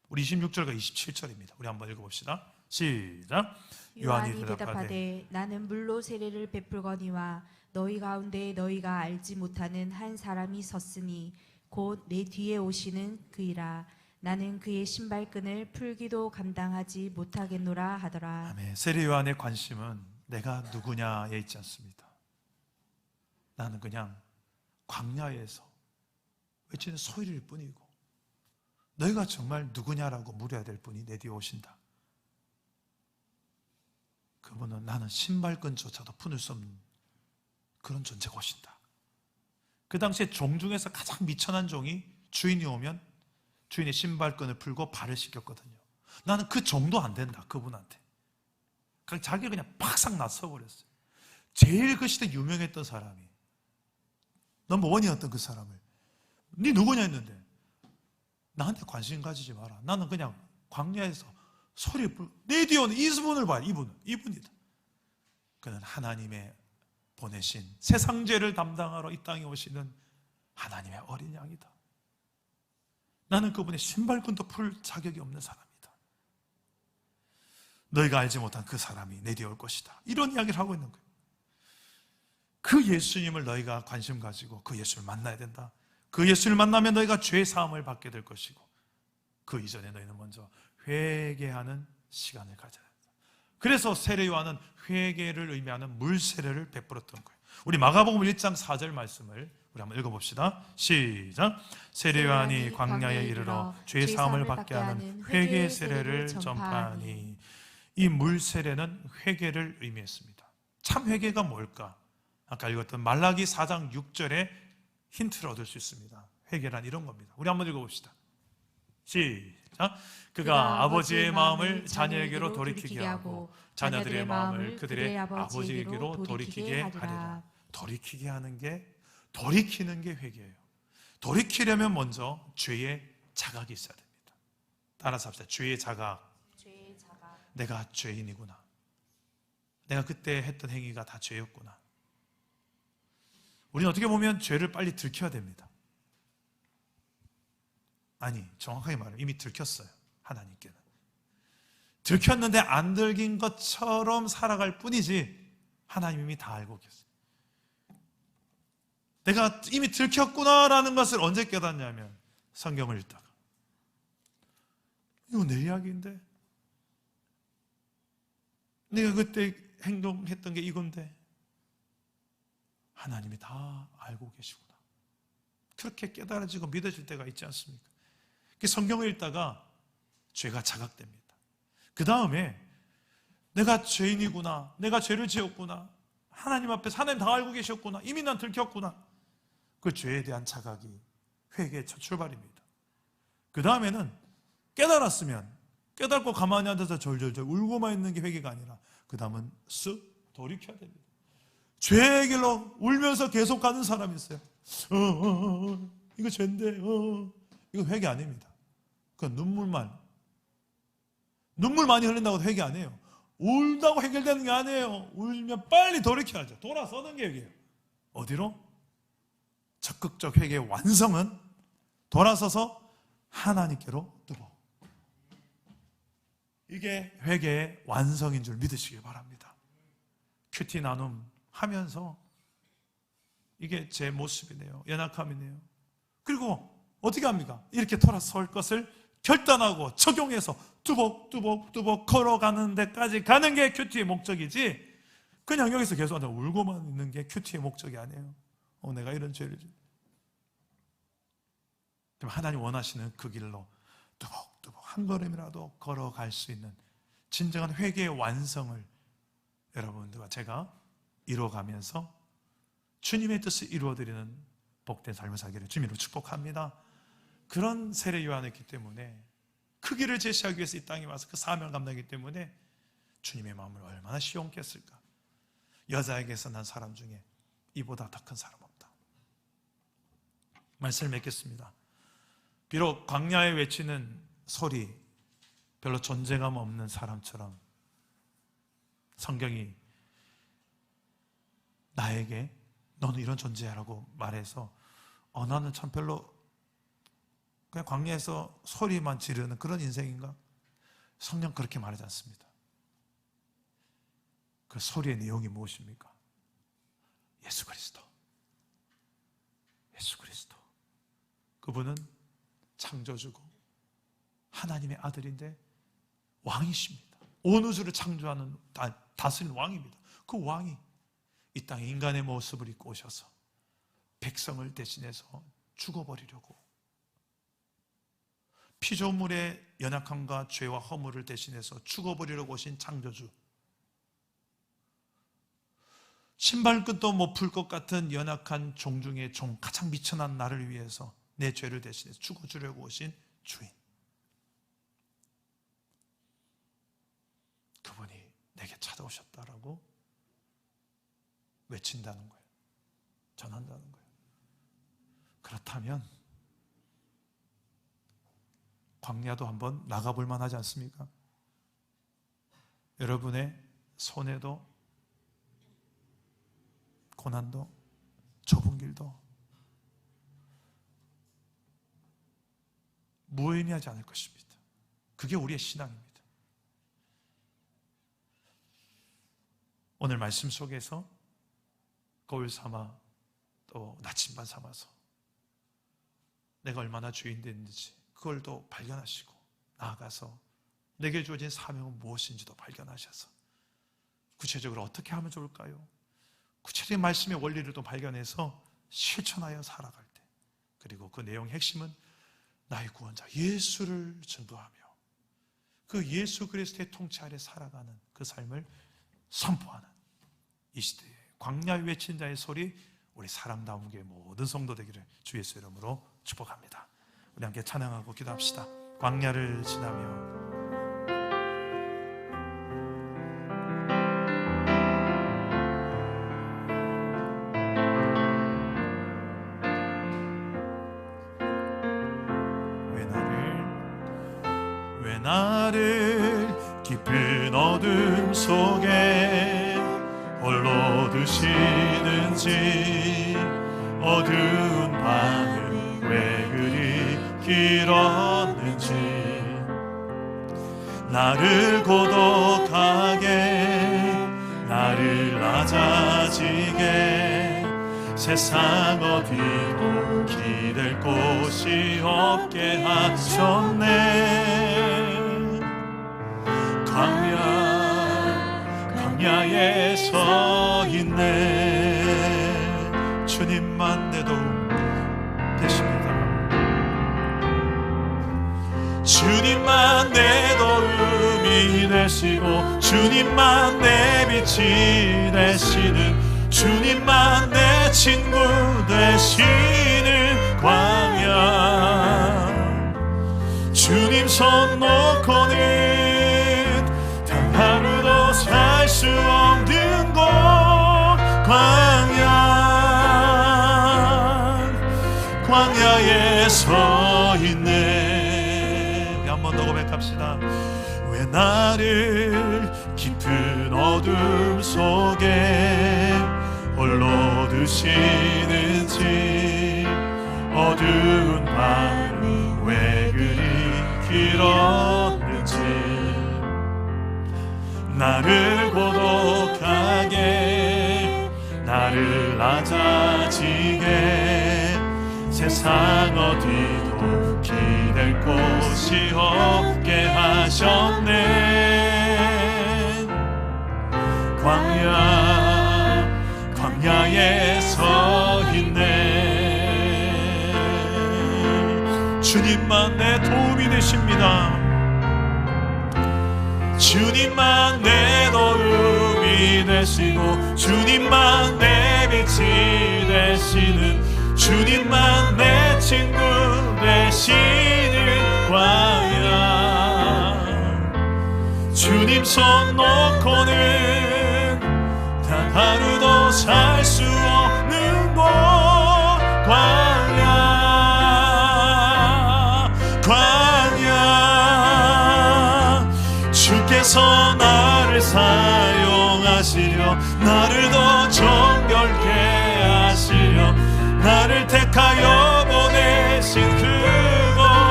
우리 26절과 27절입니다. 우리 한번 읽어봅시다. 시작. 요한이 대답하되 나는 물로 세례를 베풀거니와 너희 가운데 너희가 알지 못하는 한 사람이 섰으니 곧 내 뒤에 오시는 그이라. 나는 그의 신발끈을 풀기도 감당하지 못하겠노라 하더라. 아멘. 세례 요한의 관심은 내가 누구냐에 있지 않습니다. 나는 그냥 광야에서 외치는 소리일 뿐이고 너희가 정말 누구냐라고 물어야 될 분이 내 뒤에 오신다. 그분은 나는 신발끈조차도 푸는 수 없는 그런 존재가 오신다. 그 당시에 종 중에서 가장 미천한 종이 주인이 오면 주인의 신발끈을 풀고 발을 씻겼거든요. 나는 그 정도 안 된다, 그분한테. 자기가 그냥 팍싹 나서버렸어요. 제일 그 시대 유명했던 사람이 넘버원이었던 그 사람을 네 누구냐 했는데 나한테 관심 가지지 마라. 나는 그냥 광야에서 소리를 부르고 내 뒤에 오는 이분을 봐요. 이분이다. 그는 하나님의 보내신 세상 죄를 담당하러 이 땅에 오시는 하나님의 어린 양이다. 나는 그분의 신발끈도 풀 자격이 없는 사람이다. 너희가 알지 못한 그 사람이 내 뒤에 올 것이다. 이런 이야기를 하고 있는 거예요. 그 예수님을 너희가 관심 가지고 그 예수를 만나야 된다. 그 예수를 만나면 너희가 죄 사함을 받게 될 것이고 그 이전에 너희는 먼저 회개하는 시간을 가져야 된다. 그래서 세례 요한은 회개를 의미하는 물 세례를 베풀었던 거예요. 우리 마가복음 1장 4절 말씀을 우리 한번 읽어봅시다. 시작. 세례 요한이 광야에 이르러 죄 사함을 받게 하는 회개 세례를 전파하니. 이 물 세례는 회개를 의미했습니다. 참 회개가 뭘까? 아까 읽었던 말라기 4장 6절에 힌트를 얻을 수 있습니다. 회개란 이런 겁니다. 우리 한번 읽어봅시다. 시작. 그가 아버지의 마음을 자녀에게로 돌이키게 하고 자녀들의 마음을 그들의 아버지에게로 돌이키게 하리라. 돌이키게 하는 게, 돌이키는 게 회개예요. 돌이키려면 먼저 죄의 자각이 있어야 됩니다. 따라서 합시다. 죄의 자각. 내가 죄인이구나. 내가 그때 했던 행위가 다 죄였구나. 우리는 어떻게 보면 죄를 빨리 들켜야 됩니다. 아니, 정확하게 말하면 이미 들켰어요. 하나님께는. 들켰는데 안 들킨 것처럼 살아갈 뿐이지 하나님이 다 알고 계세요. 내가 이미 들켰구나라는 것을 언제 깨닫냐면 성경을 읽다가 이거 내 이야기인데 내가 그때 행동했던 게 이건데 하나님이 다 알고 계시구나. 그렇게 깨달아지고 믿어질 때가 있지 않습니까? 성경을 읽다가 죄가 자각됩니다. 그 다음에 내가 죄인이구나, 내가 죄를 지었구나, 하나님 앞에서 하나님 다 알고 계셨구나, 이미 난 들켰구나. 그 죄에 대한 자각이 회개의 첫 출발입니다. 그 다음에는 깨달았으면 깨닫고 가만히 앉아서 절절절 울고만 있는 게 회개가 아니라 그 다음은 쓱 돌이켜야 됩니다. 죄의 길로 울면서 계속 가는 사람이 있어요. 이거 죄인데 이거 회개 아닙니다. 그건 눈물 많이 흘린다고 회개 안 해요. 울다고 해결되는 게 아니에요. 울면 빨리 돌이켜야죠. 돌아서는 게 회개예요. 어디로? 적극적 회개의 완성은 돌아서서 하나님께로 뜨고, 이게 회개의 완성인 줄 믿으시기 바랍니다. 큐티 나눔 하면서 이게 제 모습이네요. 연약함이네요. 그리고 어떻게 합니까? 이렇게 돌아설 것을 결단하고 적용해서 뚜벅뚜벅 걸어가는 데까지 가는 게 큐티의 목적이지, 그냥 여기서 계속 앉아 울고만 있는 게 큐티의 목적이 아니에요. 내가 이런 죄를 하나님 원하시는 그 길로 뚜벅뚜벅 한 걸음이라도 걸어갈 수 있는 진정한 회개의 완성을 여러분들과 제가 이루어가면서 주님의 뜻을 이루어드리는 복된 삶을 살기를 주님으로 축복합니다. 그런 세례 요한이었기 때문에 그 길을 제시하기 위해서 이 땅에 와서 그 사명을 감당하기 때문에 주님의 마음을 얼마나 시원케 했을까. 여자에게서 난 사람 중에 이보다 더 큰 사람 없다. 말씀을 맺겠습니다. 비록 광야에 외치는 소리, 별로 존재감 없는 사람처럼 성경이 나에게 너는 이런 존재야라고 말해서 나는 참 별로 그냥 광야에서 소리만 지르는 그런 인생인가? 성경 그렇게 말하지 않습니다. 그 소리의 내용이 무엇입니까? 예수 그리스도. 예수 그리스도. 그분은 창조주고 하나님의 아들인데 왕이십니다. 온 우주를 창조하는 다스리는 왕입니다. 그 왕이 이 땅에 인간의 모습을 입고 오셔서 백성을 대신해서 죽어버리려고, 피조물의 연약함과 죄와 허물을 대신해서 죽어버리려고 오신 창조주, 신발끈도 못 풀 것 같은 연약한 종 중에 종, 가장 미천한 나를 위해서 내 죄를 대신해서 죽어주려고 오신 주인, 그분이 내게 찾아오셨다라고 외친다는 거예요. 전한다는 거예요. 그렇다면 광야도 한번 나가볼 만하지 않습니까? 여러분의 손해도 고난도 좁은 길도 무의미하지 않을 것입니다. 그게 우리의 신앙입니다. 오늘 말씀 속에서 거울 삼아 또 나침반 삼아서 내가 얼마나 주인 됐는지 그걸 또 발견하시고 나아가서 내게 주어진 사명은 무엇인지도 발견하셔서 구체적으로 어떻게 하면 좋을까요? 구체적인 말씀의 원리를 또 발견해서 실천하여 살아갈 때, 그리고 그 내용의 핵심은 나의 구원자 예수를 증거하며 그 예수 그리스도의 통치 아래 살아가는 그 삶을 선포하는 이 시대에 광야에 외친 자의 소리, 우리 사랑다운 교회 모든 성도 되기를 주 예수 이름으로 축복합니다. 우리 함께 찬양하고 기도합시다. 광야를 지나며 왜 나를 깊은 어둠 속에 홀로 두시는지, 어두운 밤은 왜 그리 길었는지, 나를 고독하게 나를 낮아지게 세상 어디도 기댈 곳이 없게 하셨네. 광야에 서 있네. 주님만 내 도움 되십니다. 주님만 내 도움이 되시고 주님만 내 빛이 되시는, 주님만 내 친구 되시는 광야. 주님 손 놓고는 단 하루도 살 수 없는 곳 광야에 서 있네. 우리 한 번 더 고백합시다. 왜 나를 깊은 어둠 속에 홀로 두시는지, 어두운 밤은 왜 그리 길었는지, 나를 고독하게 나를 낮아지게 세상 어디도 기댈 곳이 없게 하셨네. 광야에 서 있네. 주님만 내 도움이 되십니다. 주님만 내 도움이 되시고 주님만 내 빛이 되시는, 주님만 내 친구 되시는 광야. 주님 손 놓고는 단 하루도 살 수 없는 곳 광야. 주께서 나를 사용하시려, 나를 더 정결케 하시려 나를 택하여 보내신 그곳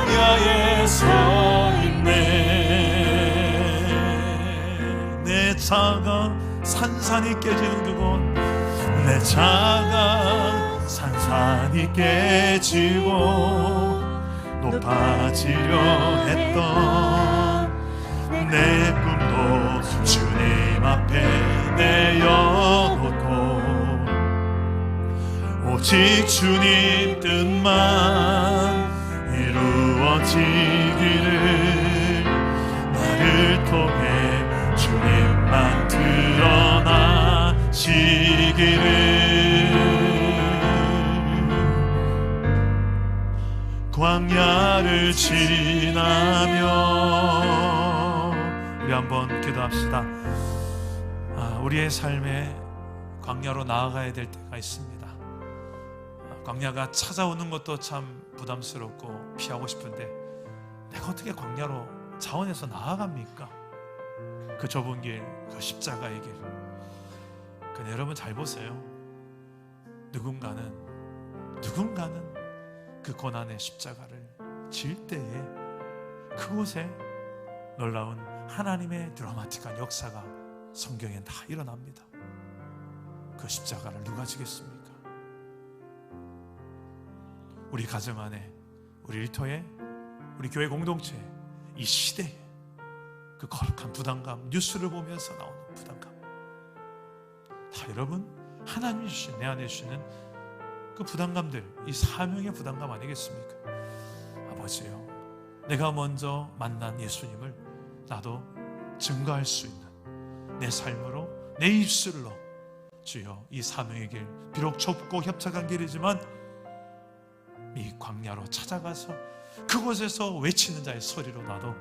광야에 서 있네. 내 자가 산산이 깨지는 그곳, 내 자가 산산이 깨지고 높아지려 했던 내 꿈도 주님 앞에 내어놓고 오직 주님 뜻만 이루어지기를, 나를 통해 주님만 드러나시기를. 광야를 지나며 우리 한번 기도합시다. 우리의 삶에 광야로 나아가야 될 때가 있습니다. 광야가 찾아오는 것도 참 부담스럽고 피하고 싶은데 내가 어떻게 광야로 자원해서 나아갑니까? 그 좁은 길, 그 십자가의 길. 근데 여러분 잘 보세요. 누군가는 그 고난의 십자가를 질 때에 그곳에 놀라운 하나님의 드라마틱한 역사가 성경에 다 일어납니다. 그 십자가를 누가 지겠습니까? 우리 가정 안에, 우리 일터에, 우리 교회 공동체에, 이 시대에 그 거룩한 부담감, 뉴스를 보면서 나오는 부담감, 다 여러분 하나님이 주신, 내 안에 주시는 그 부담감들, 이 사명의 부담감 아니겠습니까? 아버지요, 내가 먼저 만난 예수님을 나도 증거할 수 있는 내 삶으로, 내 입술로 주여 이 사명의 길, 비록 좁고 협착한 길이지만 이 광야로 찾아가서 그곳에서 외치는 자의 소리로 나도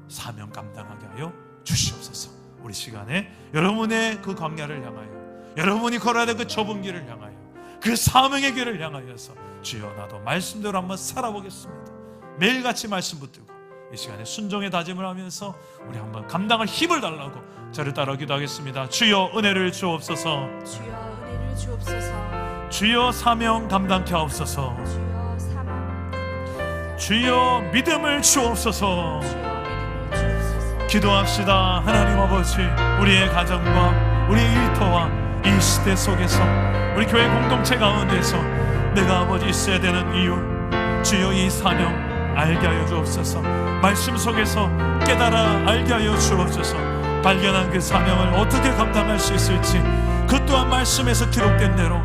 사명 감당하게 하여 주시옵소서. 우리 시간에 여러분의 그 광야를 향하여, 여러분이 걸어야 될 그 좁은 길을 향하여, 그 사명의 길을 향하여서 주여 나도 말씀대로 한번 살아보겠습니다. 매일같이 말씀 붙들고 이 시간에 순종의 다짐을 하면서 우리 한번 감당할 힘을 달라고 저를 따라 기도하겠습니다. 주여 은혜를 주옵소서. 주여 은혜를 주옵소서. 주여 사명 감당케 하옵소서. 주여 사명, 주여 믿음을 주옵소서. 주여 믿음을 주옵소서. 기도합시다. 하나님 아버지, 우리의 가정과 우리의 일터와 이 시대 속에서 우리 교회 공동체 가운데서 내가 아버지 있어야 되는 이유, 주여 이 사명 알게 하여 주옵소서. 말씀 속에서 깨달아 알게 하여 주옵소서. 발견한 그 사명을 어떻게 감당할 수 있을지, 그 또한 말씀에서 기록된 대로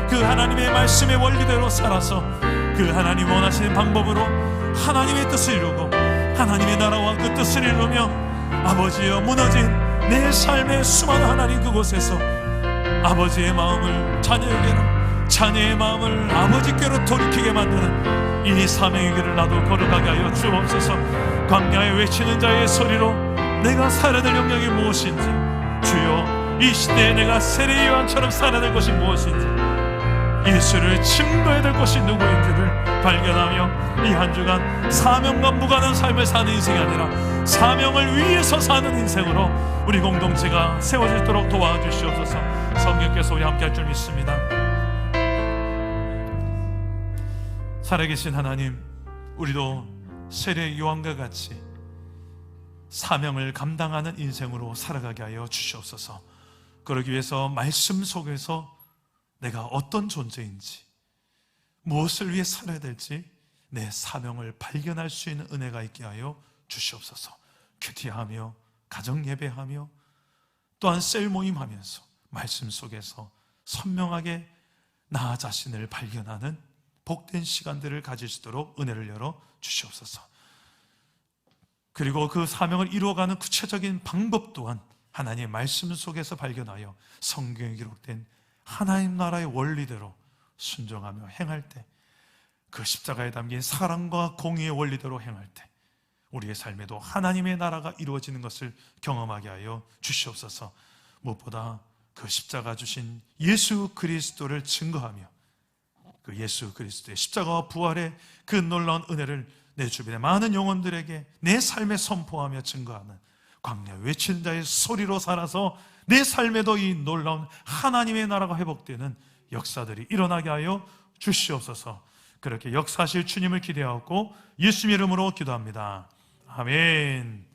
그 하나님의 말씀의 원리대로 살아서 그 하나님 원하시는 방법으로 하나님의 뜻을 이루고 하나님의 나라와 그 뜻을 이루며 아버지여 무너진 내 삶의 수많은 하나님 그곳에서 아버지의 마음을 자녀에게로, 자녀의 마음을 아버지께로 돌이키게 만드는 이 사명의 길을 나도 걸어가게 하여 주옵소서. 광야에 외치는 자의 소리로 내가 살아야 될 영역이 무엇인지, 주여 이 시대에 내가 세례 요한처럼 살아야 될 것이 무엇인지, 예수를 증거해야 될 것이 누구인지를 발견하며 이 한 주간 사명과 무관한 삶을 사는 인생이 아니라 사명을 위해서 사는 인생으로 우리 공동체가 세워지도록 도와주시옵소서. 성령께서 우리 함께 할 줄 믿습니다. 살아계신 하나님, 우리도 세례 요한과 같이 사명을 감당하는 인생으로 살아가게 하여 주시옵소서. 그러기 위해서 말씀 속에서 내가 어떤 존재인지, 무엇을 위해 살아야 될지 내 사명을 발견할 수 있는 은혜가 있게 하여 주시옵소서. 큐티하며 가정 예배하며 또한 셀 모임하면서 말씀 속에서 선명하게 나 자신을 발견하는 복된 시간들을 가질 수 있도록 은혜를 열어 주시옵소서. 그리고 그 사명을 이루어가는 구체적인 방법 또한 하나님의 말씀 속에서 발견하여 성경에 기록된 하나님 나라의 원리대로 순종하며 행할 때, 그 십자가에 담긴 사랑과 공의의 원리대로 행할 때 우리의 삶에도 하나님의 나라가 이루어지는 것을 경험하게 하여 주시옵소서. 무엇보다 그 십자가 주신 예수 그리스도를 증거하며 그 예수 그리스도의 십자가와 부활의 그 놀라운 은혜를 내 주변의 많은 영혼들에게 내 삶에 선포하며 증거하는 광야 외친 자의 소리로 살아서 내 삶에도 이 놀라운 하나님의 나라가 회복되는 역사들이 일어나게 하여 주시옵소서. 그렇게 역사하실 주님을 기대하고 예수님 이름으로 기도합니다. 아멘.